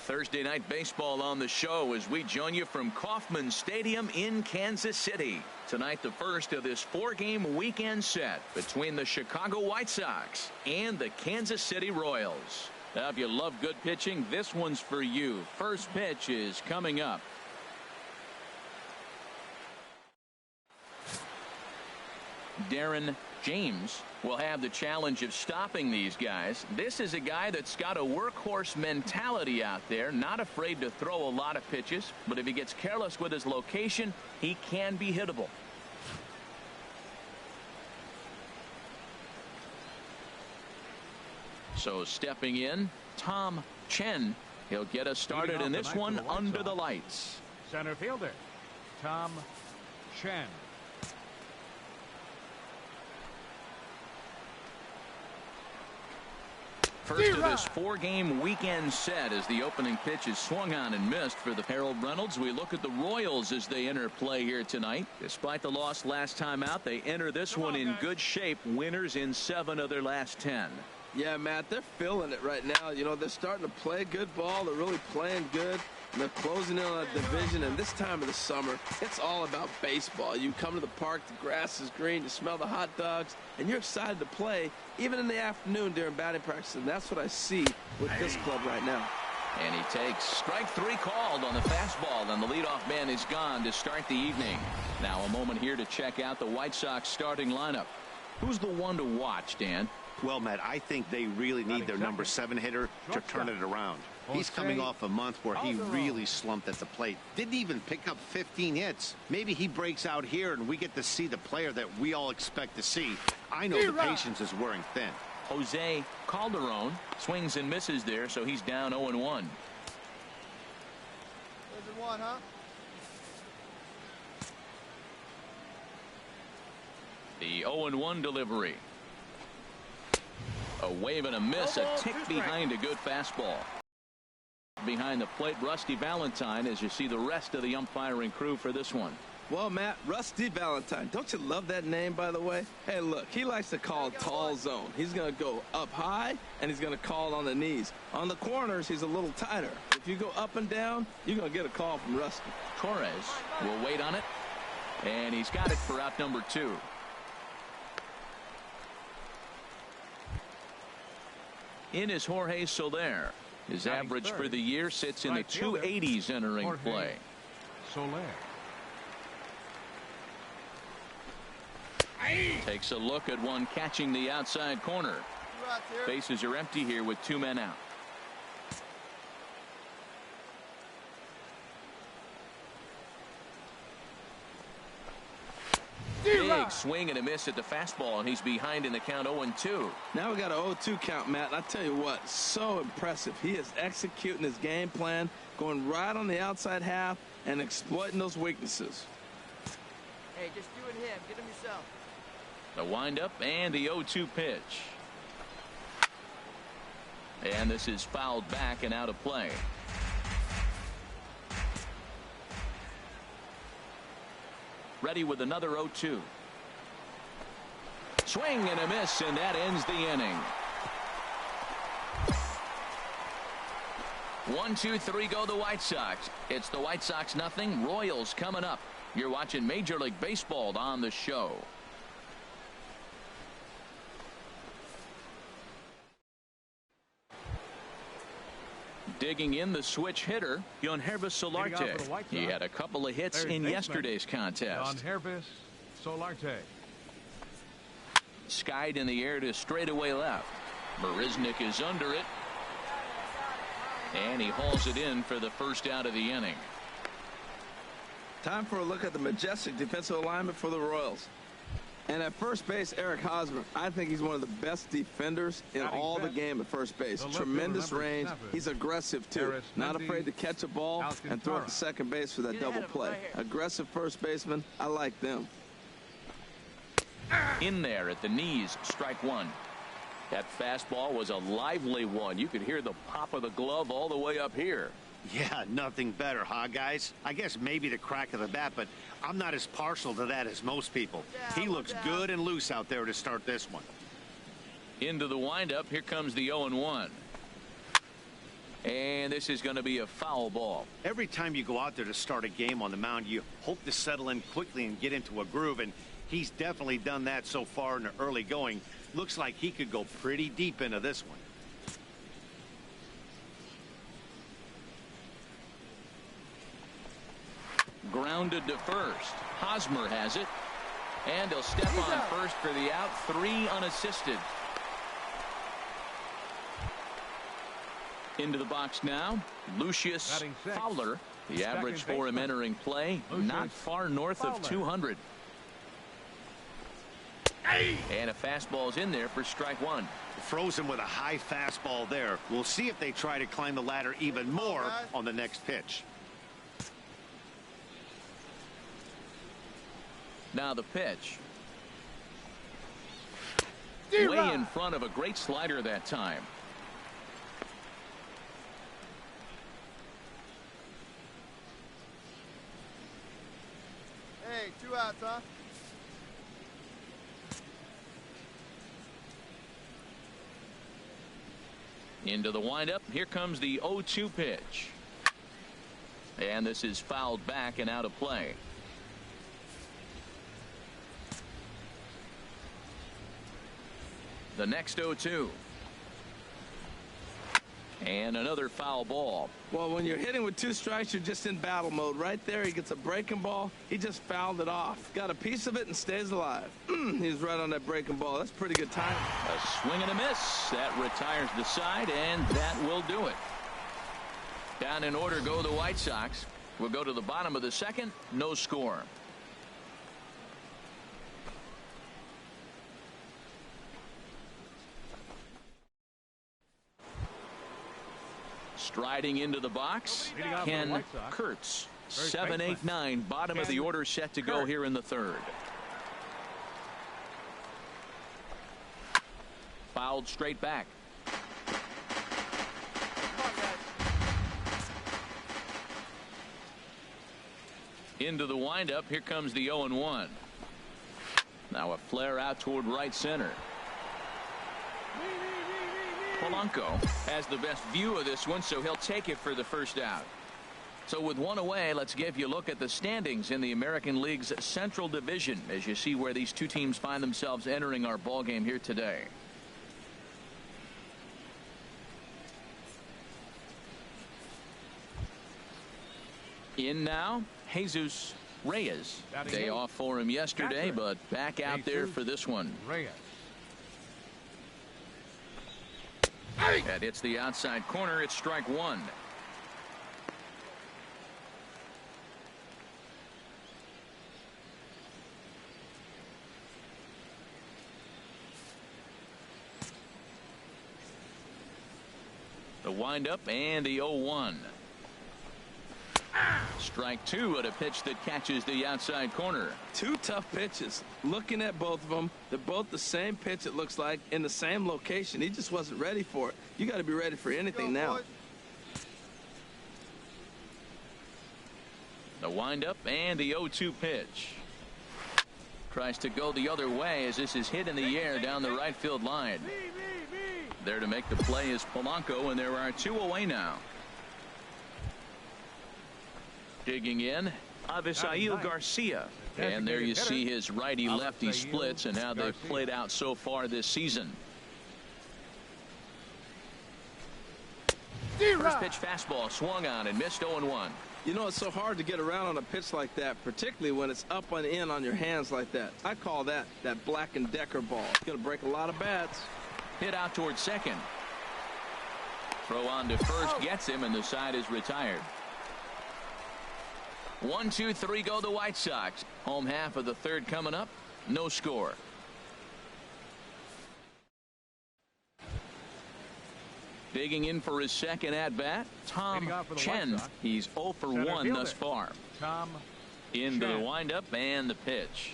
Thursday night baseball on the show as we join you from Kauffman Stadium in Kansas City. Tonight, the first of this 4-game weekend set between the Chicago White Sox and the Kansas City Royals. Now, if you love good pitching, this one's for you. First pitch is coming up. Darren James will have the challenge of stopping these guys. This is a guy that's got a workhorse mentality out there, not afraid to throw a lot of pitches, but if he gets careless with his location, he can be hittable. So stepping in, Tom Chen. He'll get us started in this one under the lights. Center fielder, Tom Chen. First of this 4-game weekend set as the opening pitch is swung on and missed for the Harold Reynolds. We look at the Royals as they enter play here tonight. Despite the loss last time out, they enter this one in good shape. Winners in 7 of their last 10. Yeah, Matt, they're feeling it right now. You know, they're starting to play good ball. They're really playing good. And they're closing in on a division. And this time of the summer, it's all about baseball. You come to the park, the grass is green, you smell the hot dogs, and you're excited to play, even in the afternoon during batting practice. And that's what I see with this club right now. And he takes strike 3 called on the fastball, and the leadoff man is gone to start the evening. Now a moment here to check out the White Sox starting lineup. Who's the one to watch, Dan? Well, Matt, I think they really need their number 7 hitter to turn it around. He's coming off a month where he really slumped at the plate. Didn't even pick up 15 hits. Maybe he breaks out here and we get to see the player that we all expect to see. I know the patience is wearing thin. Jose Calderon swings and misses there, so he's down 0-1. There's one, huh? The 0-1 delivery. A wave and a miss, a tick behind a good fastball. Behind the plate, Rusty Valentine, as you see the rest of the umpiring crew for this one. Well, Matt, Rusty Valentine, don't you love that name, by the way? Hey, look, he likes to call tall zone. He's going to go up high, and he's going to call on the knees. On the corners, he's a little tighter. If you go up and down, you're going to get a call from Rusty. Torres will wait on it, and he's got it for out number 2. In is Jorge Soler. His average for the year sits in the 280s entering play. Soler. Takes a look at one catching the outside corner. Bases are empty here with 2 men out. Big swing and a miss at the fastball, and he's behind in the count 0-2. Now we got an 0-2 count, Matt. And I tell you what, so impressive. He is executing his game plan, going right on the outside half and exploiting those weaknesses. Hey, just you and him. Get him yourself. The windup and the 0-2 pitch. And this is fouled back and out of play. Ready with another 0-2. Swing and a miss, and that ends the inning. 1, 2, 3 go the White Sox. It's the White Sox nothing. Royals coming up. You're watching Major League Baseball on the show. Digging in the switch hitter, Yonhervis Solarte. He had a couple of hits in yesterday's contest. Yonhervis Solarte. Skied in the air to straightaway left. Marisnik is under it. And he hauls it in for the first out of the inning. Time for a look at the majestic defensive alignment for the Royals. And at first base, Eric Hosmer, I think he's one of the best defenders in all the game at first base. Tremendous range. He's aggressive, too. Not afraid to catch a ball and throw it to second base for that double play. Aggressive first baseman. I like them. In there at the knees, strike 1. That fastball was a lively one. You could hear the pop of the glove all the way up here. Yeah, nothing better, huh, guys? I guess maybe the crack of the bat, but I'm not as partial to that as most people. He looks good and loose out there to start this one. Into the windup. Here comes the 0-1. And this is going to be a foul ball. Every time you go out there to start a game on the mound, you hope to settle in quickly and get into a groove, and he's definitely done that so far in the early going. Looks like he could go pretty deep into this one. Grounded to first. Hosmer has it. And he'll step on first for the out. 3 unassisted. Into the box now, Lucius Fowler. The average for him entering play, not far north of 200. And a fastball's in there for strike 1. Frozen with a high fastball there. We'll see if they try to climb the ladder even more on the next pitch. Now the pitch. Way in front of a great slider that time. Hey, 2 outs, huh? Into the windup. Here comes the 0-2 pitch. And this is fouled back and out of play. The next 0-2. And another foul ball. Well, when you're hitting with 2 strikes, you're just in battle mode. Right there, he gets a breaking ball. He just fouled it off. Got a piece of it and stays alive. He's right on that breaking ball. That's pretty good timing. A swing and a miss. That retires the side, and that will do it. Down in order go the White Sox. We'll go to the bottom of the second. No score. Striding into the box, Ken Kurtz. 7, 8, 9. Bottom of the order set to go here in the third. Fouled straight back. Into the windup. Here comes the 0-1. Now a flare out toward right center. Polanco has the best view of this one, so he'll take it for the first out. So with 1 away, let's give you a look at the standings in the American League's Central Division as you see where these 2 teams find themselves entering our ball game here today. In now, Jesus Reyes. Day off for him yesterday, but back out there for this one. That hits the outside corner. It's strike 1. The windup and the 0-1. Strike 2 at a pitch that catches the outside corner. 2 tough pitches. Looking at both of them, they're both the same pitch, it looks like, in the same location. He just wasn't ready for it. You got to be ready for anything now. The windup and the 0-2 pitch. Tries to go the other way as this is hit in the air down the right field line. There to make the play is Polanco, and there are 2 away now. Digging in, Avisail Garcia. And there you see his righty-lefty splits and how they've played out so far this season. First pitch fastball swung on and missed 0-1. You know, it's so hard to get around on a pitch like that, particularly when it's up and in on your hands like that. I call that Black & Decker ball. It's going to break a lot of bats. Hit out towards second. Throw on to first gets him, and the side is retired. 1, 2, 3 go the White Sox. Home half of the third coming up. No score. Digging in for his second at bat, Tom Chen. He's 0 for 1 thus far. Into the windup and the pitch.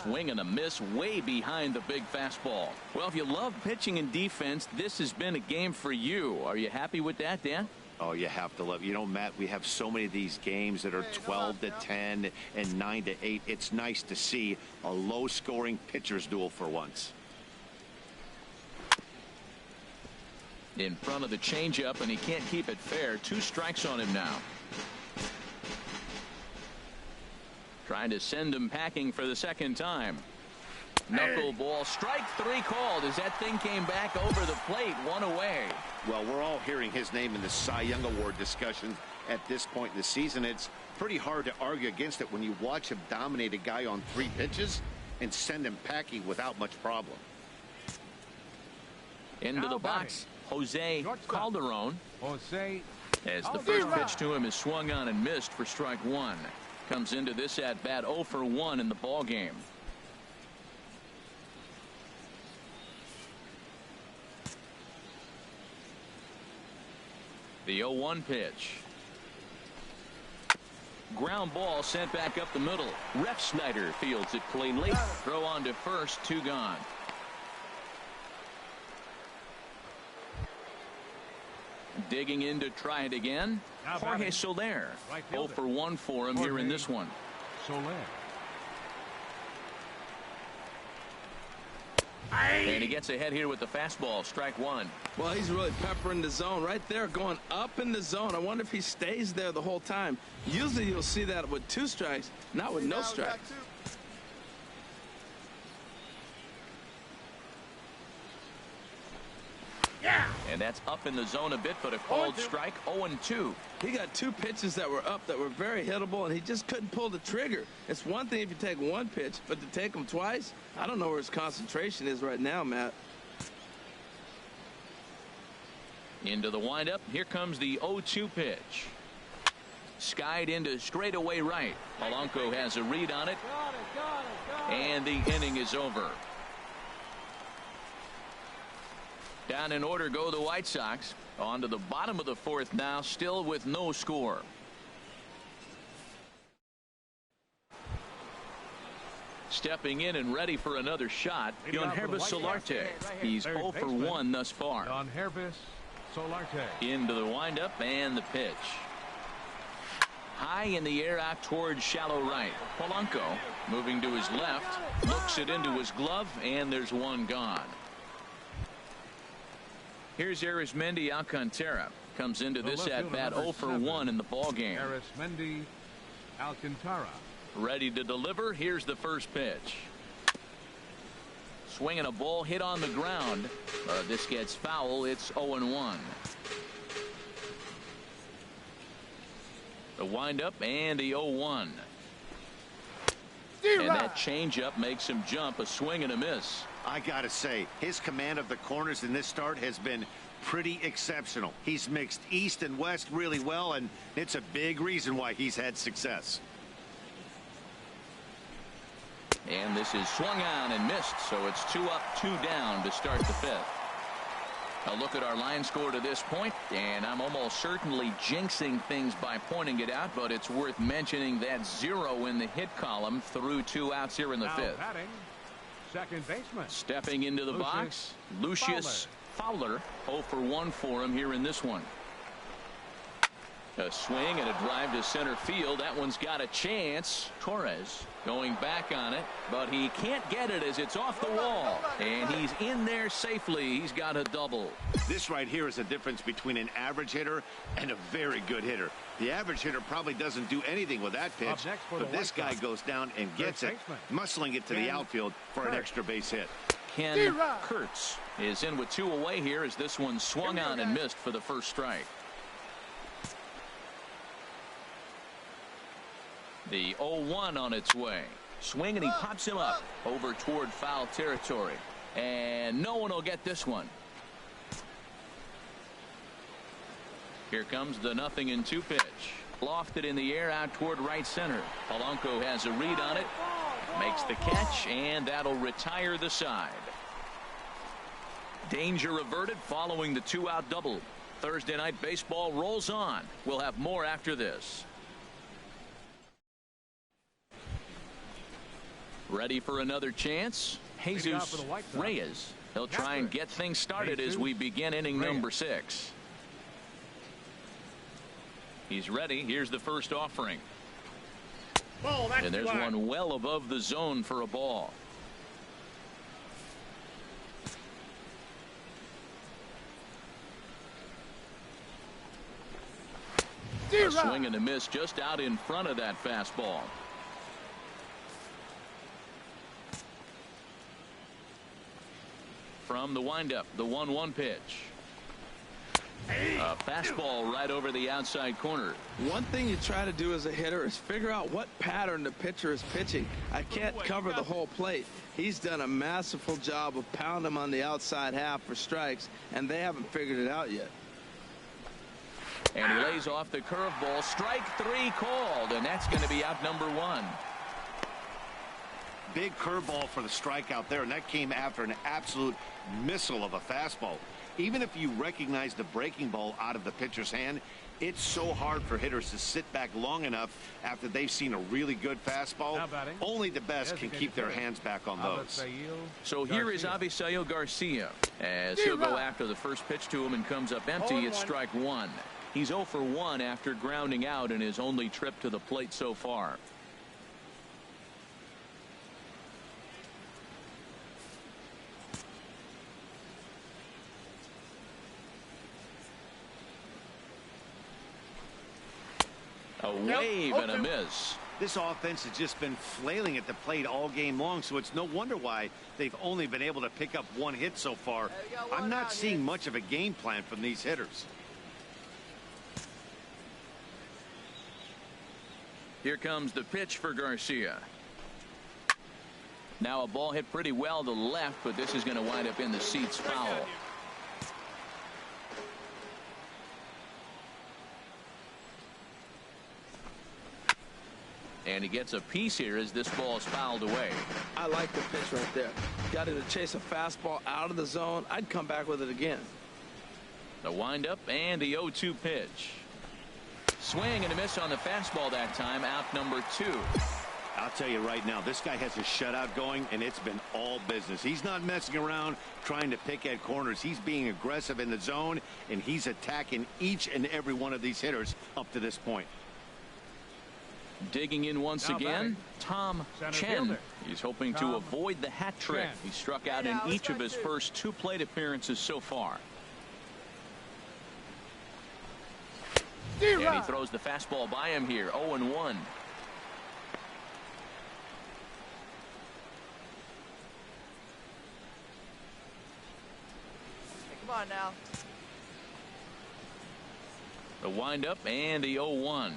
Swing and a miss way behind the big fastball. Well, if you love pitching and defense, this has been a game for you. Are you happy with that, Dan? Oh, you have to love. You know, Matt, we have so many of these games that are 12-10 and 9-8. It's nice to see a low-scoring pitcher's duel for once. In front of the changeup, and he can't keep it fair. 2 strikes on him now. Trying to send him packing for the second time. Knuckleball, strike 3 called as that thing came back over the plate, 1 away. Well, we're all hearing his name in the Cy Young Award discussion at this point in the season. It's pretty hard to argue against it when you watch him dominate a guy on 3 pitches and send him packing without much problem. Into the box, Jose Calderon. Jose As the first pitch to him is swung on and missed for strike 1. Comes into this at bat 0 for 1 in the ball game. The 0-1 pitch. Ground ball sent back up the middle. Ref Snyder fields it cleanly. Throw on to first, 2 gone. Digging in to try it again. Jorge Soler. 0 for 1 for him here in this one. Soler. And he gets ahead here with the fastball. Strike 1. Well, he's really peppering the zone right there, going up in the zone. I wonder if he stays there the whole time. Usually you'll see that with 2 strikes, not with no strikes. And that's up in the zone a bit, but a called strike. 0-2. He got 2 pitches that were up that were very hittable, and he just couldn't pull the trigger. It's one thing if you take 1 pitch, but to take him twice, I don't know where his concentration is right now, Matt. Into the windup. Here comes the 0-2 pitch. Skied into straightaway right. Polanco has a read on it. And the inning is over. Down in order go the White Sox. On to the bottom of the 4th now, still with no score. Stepping in and ready for another shot, Yangervis Solarte. He's 0 for 1 thus far. Yangervis Solarte. Into the windup and the pitch. High in the air out towards shallow right. Polanco moving to his left, looks it into his glove, and there's 1 gone. Here's Arismendi Alcantara. Comes into this at bat 0 for 1 in the ball game. Arismendi Alcantara. Ready to deliver. Here's the first pitch. Swinging a ball hit on the ground. This gets foul. It's 0-1. The windup and the 0-1. And that changeup makes him jump. A swing and a miss. I gotta say, his command of the corners in this start has been pretty exceptional. He's mixed east and west really well, and it's a big reason why he's had success. And this is swung on and missed, so it's 2 up, 2 down to start the 5th. A look at our line score to this point, and I'm almost certainly jinxing things by pointing it out, but it's worth mentioning that 0 in the hit column through 2 outs here in the 5th. Batting, second baseman. Stepping into the box, Lucius Fowler. 0 for 1 for him here in this one. A swing and a drive to center field. That one's got a chance. Torres going back on it, but he can't get it as it's off the wall. And he's in there safely. He's got a double. This right here is the difference between an average hitter and a very good hitter. The average hitter probably doesn't do anything with that pitch, but this guy goes down and gets it, muscling it to the outfield for an extra base hit. Ken Kurtz is in with 2 away here as this one swung on and missed for the first strike. The 0-1 on its way. Swing and he pops him up over toward foul territory. And no one will get this one. Here comes the 0-2 pitch. Lofted in the air out toward right center. Polanco has a read on it. Makes the catch, and that'll retire the side. Danger averted following the 2-out double. Thursday Night Baseball rolls on. We'll have more after this. Ready for another chance? Jesus Reyes. He'll try and get things started as we begin inning number 6. He's ready. Here's the first offering. And there's one well above the zone for a ball. A swing and a miss just out in front of that fastball. From the windup, the 1-1 pitch. A fastball right over the outside corner. One thing you try to do as a hitter is figure out what pattern the pitcher is pitching. I can't cover the whole plate. He's done a masterful job of pounding him on the outside half for strikes, and they haven't figured it out yet. And he lays off the curveball. Strike 3 called, and that's going to be out number 1. Big curveball for the strikeout there, and that came after an absolute missile of a fastball. Even if you recognize the breaking ball out of the pitcher's hand, it's so hard for hitters to sit back long enough after they've seen a really good fastball. Only the best can keep their hands back on those. So here is Avisail Garcia as he'll go after the first pitch to him and comes up empty. It's strike 1. He's 0 for 1 after grounding out in his only trip to the plate so far. A wave and a miss. This offense has just been flailing at the plate all game long, so it's no wonder why they've only been able to pick up 1 hit so far. I'm not seeing much of a game plan from these hitters. Here comes the pitch for Garcia. Now a ball hit pretty well to the left, but this is going to wind up in the seats foul. And he gets a piece here as this ball is fouled away. I like the pitch right there. Got him to chase a fastball out of the zone. I'd come back with it again. The windup and the 0-2 pitch. Swing and a miss on the fastball that time. Out number 2. I'll tell you right now, this guy has a shutout going, and it's been all business. He's not messing around trying to pick at corners. He's being aggressive in the zone, and he's attacking each and every one of these hitters up to this point. Digging in once again, Tom Chen. He's hoping to avoid the hat trick. He struck out in each of his first 2 plate appearances so far. And he throws the fastball by him here. 0-1. Come on now. The windup and the 0-1.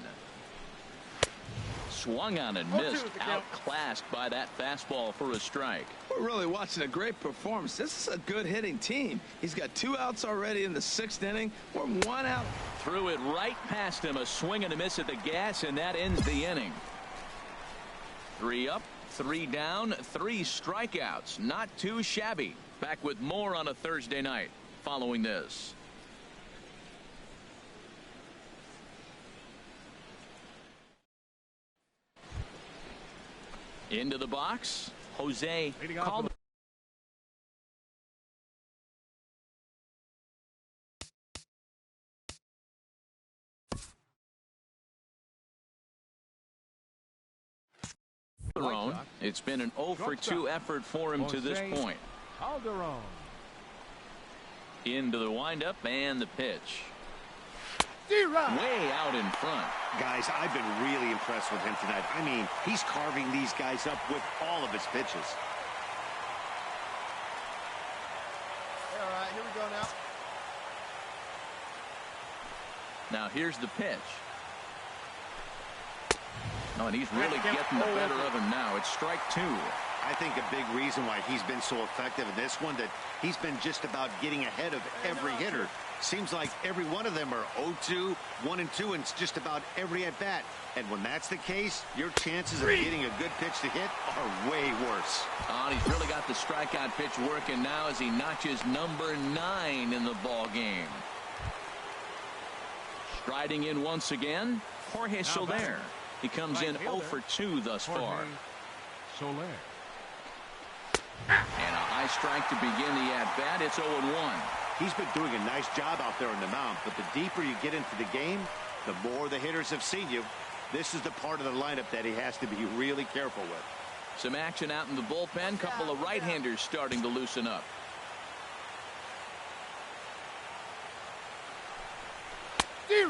Swung on and missed. Outclassed by that fastball for a strike. We're really watching a great performance. This is a good hitting team. He's got 2 outs already in the 6th inning. We're 1 out. Threw it right past him. A swing and a miss at the gas, and that ends the inning. 3 up, 3 down, 3 strikeouts. Not too shabby. Back with more on a Thursday night following this. Into the box, Jose Calderon. It's been an 0 for 2 effort for him to this point. Calderon. Into the windup and the pitch. Way out in front. Guys, I've been really impressed with him tonight. I mean, he's carving these guys up with all of his pitches. All right, here we go now. Now here's the pitch. Oh, and he's really getting the better of him now. It's strike 2. I think a big reason why he's been so effective in this one, that he's been just about getting ahead of every hitter. Seems like every one of them are 0-2, 1-2, and it's just about every at-bat. And when that's the case, your chances of getting a good pitch to hit are way worse. Oh, he's really got the strikeout pitch working now as he notches number 9 in the ball game. Striding in once again, Jorge Soler. He comes in 0 for 2 thus far. Soler. And a high strike to begin the at-bat. It's 0-1. He's been doing a nice job out there in the mound, but the deeper you get into the game, the more the hitters have seen you. This is the part of the lineup that he has to be really careful with. Some action out in the bullpen. Couple of right-handers starting to loosen up.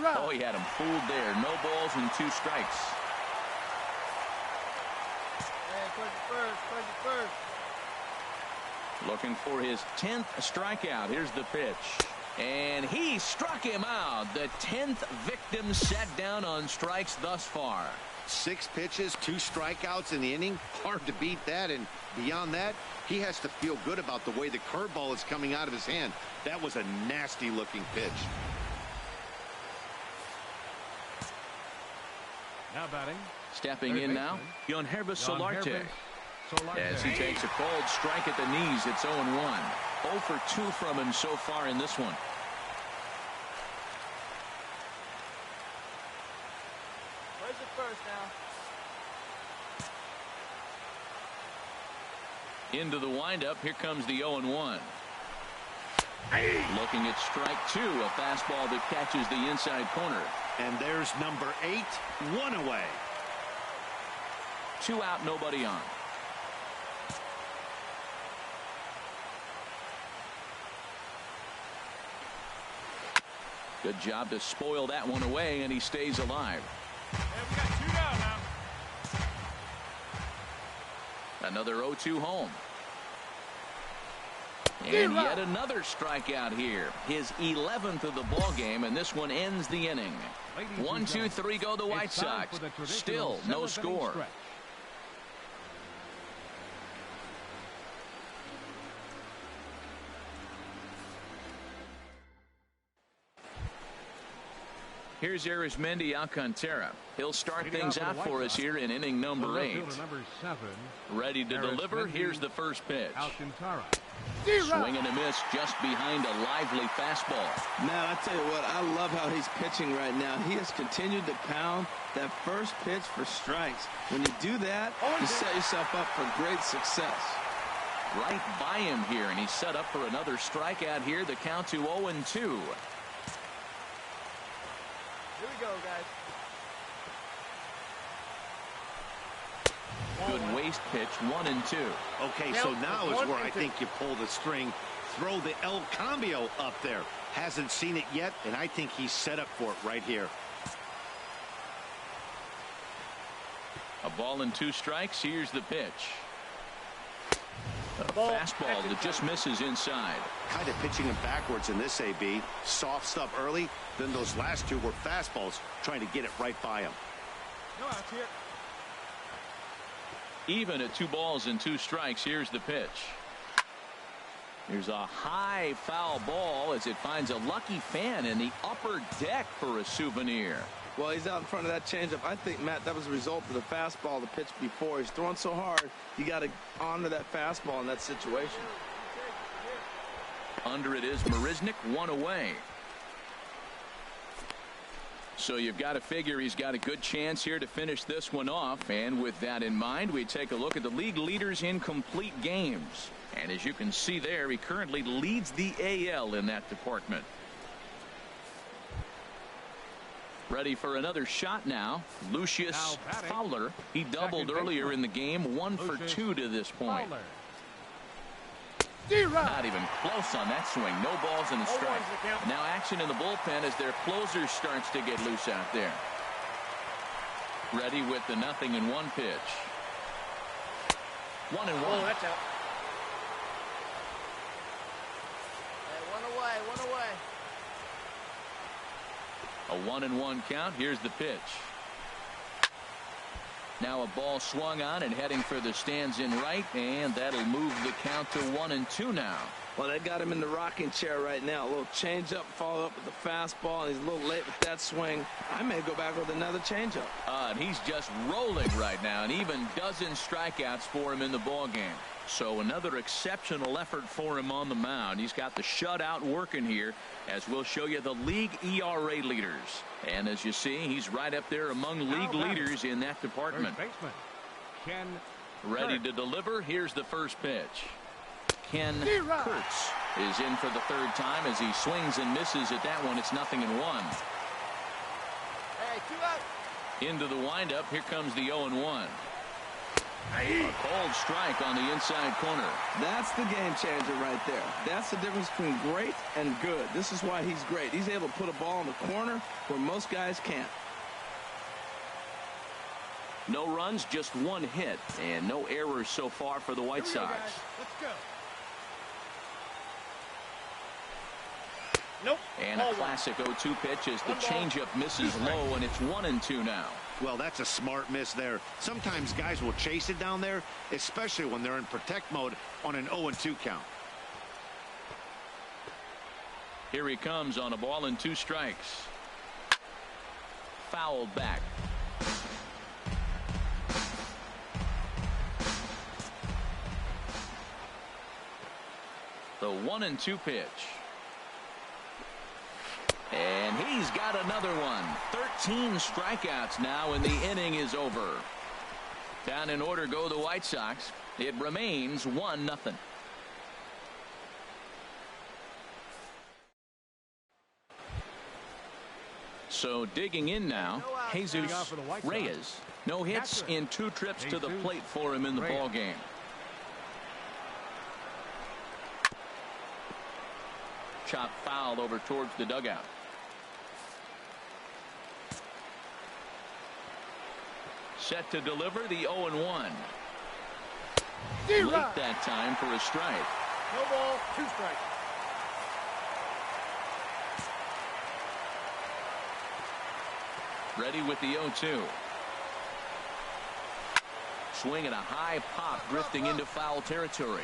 Oh, he had him fooled there. No balls and 2 strikes. Hey, push it first. Push it first. Looking for his 10th strikeout. Here's the pitch. And he struck him out. The 10th victim set down on strikes thus far. 6 pitches, 2 strikeouts in the inning. Hard to beat that. And beyond that, he has to feel good about the way the curveball is coming out of his hand. That was a nasty looking pitch. Now batting. Stepping in now, Yonhervis Solarte. As he takes a cold strike at the knees, it's 0-1. 0 for 2 from him so far in this one. Push it first now. Into the windup, here comes the 0-1. Looking at strike 2, a fastball that catches the inside corner. And there's number 8, 1 away. 2 out, nobody on. Good job to spoil that one away, and he stays alive. And we got 2 down now. Another 0-2 home. And yet another strikeout here. His 11th of the ball game, and this one ends the inning. 1, 2, 3 go the White Sox. Still no score. Here's Arismendi Alcantara. He'll start things out for us here in inning number 8. Ready to deliver. Here's the first pitch. Swing and a miss just behind a lively fastball. Man, I tell you what, I love how he's pitching right now. He has continued to pound that first pitch for strikes. When you do that, you set yourself up for great success. Right by him here, and he's set up for another strikeout here. The count to 0-2. Here we go, guys. Good waist pitch, 1-2. Okay, so now is where I think you pull the string. Throw the El Cambio up there. Hasn't seen it yet, and I think he's set up for it right here. A ball and 2 strikes. Here's the pitch. A fastball that just misses inside. Kind of pitching him backwards in this AB. Soft stuff early, then those last 2 were fastballs, trying to get it right by him. No outs here. Even at 2 balls and 2 strikes. Here's the pitch. Here's a high foul ball as it finds a lucky fan in the upper deck for a souvenir. Well, he's out in front of that changeup. I think, Matt, that was a result of the fastball, the pitch before. He's throwing so hard, you got to honor that fastball in that situation. Under it is Marisnik, 1 away. So you've got to figure he's got a good chance here to finish this one off. And with that in mind, we take a look at the league leaders in complete games. And as you can see there, he currently leads the AL in that department. Ready for another shot now. Lucius Fowler. He doubled earlier in the game. 1 for 2 to this point. Not even close on that swing. No balls in the strike. Now action in the bullpen as their closer starts to get loose out there. Ready with the 0-1 pitch. 1-1. Oh, that's out. Hey, 1 away. A 1-1 count. Here's the pitch. Now a ball swung on and heading for the stands in right, and that'll move the count to 1-2 now. Well, they got him in the rocking chair right now. A little changeup, follow up with the fastball, and he's a little late with that swing. I may go back with another changeup. And he's just rolling right now, and even dozen strikeouts for him in the ball game. So another exceptional effort for him on the mound. He's got the shutout working here, as we'll show you the league ERA leaders. And as you see, he's right up there among league leaders in that department. Ready to deliver. Here's the first pitch. Ken Kurtz is in for the 3rd time as he swings and misses at that one. It's 0-1. Hey, 2 out. Into the windup. Here comes the 0-1. A cold strike on the inside corner. That's the game changer right there. That's the difference between great and good. This is why he's great. He's able to put a ball in the corner where most guys can't. No runs, just one hit, and no errors so far for the White Sox. Let's go. Nope. And a classic 0-2 pitch as the changeup misses low, and it's 1-2 now. Well, that's a smart miss there. Sometimes guys will chase it down there, especially when they're in protect mode on an 0-2 count. Here he comes on a ball and 2 strikes. Fouled back. The 1-2 pitch. And he's got another one. 13 strikeouts now, and the inning is over. Down in order go the White Sox. It remains 1-0. So digging in now, Jesus Reyes. No hits in 2 trips to the plate for him in the ball game. Chop foul over towards the dugout. Set to deliver the 0-1. Late that time for a strike. No ball, 2 strikes. Ready with the 0-2. Swing and a high pop drifting into foul territory.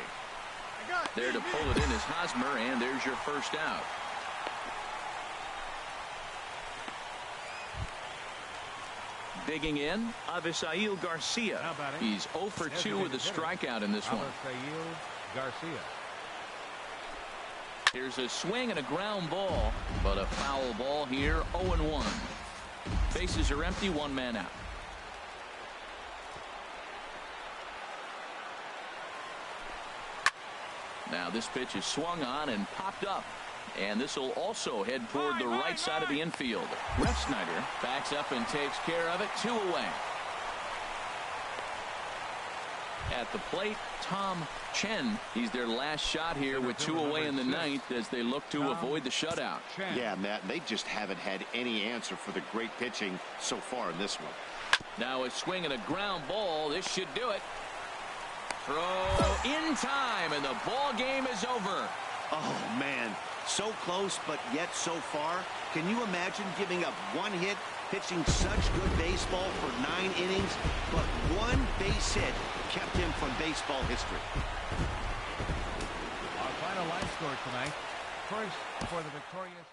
There to pull it in is Hosmer, and there's your first out. Digging in, Avisail Garcia. He's 0 for 2 with a strikeout in this one. Garcia. Here's a swing and a ground ball, but a foul ball here, 0-1. Bases are empty, 1 man out. Now this pitch is swung on and popped up. And this will also head toward the right side of the infield. Refsnyder backs up and takes care of it. 2 away. At the plate, Tom Chen. He's their last shot here with 2 away in the 9th as they look to avoid the shutout. Yeah, Matt, they just haven't had any answer for the great pitching so far in this one. Now a swing and a ground ball. This should do it. Throw in time, and the ball game is over. Oh, man. So close, but yet so far. Can you imagine giving up 1 hit, pitching such good baseball for 9 innings, but 1 base hit kept him from baseball history? Our final line score tonight. First, for the victorious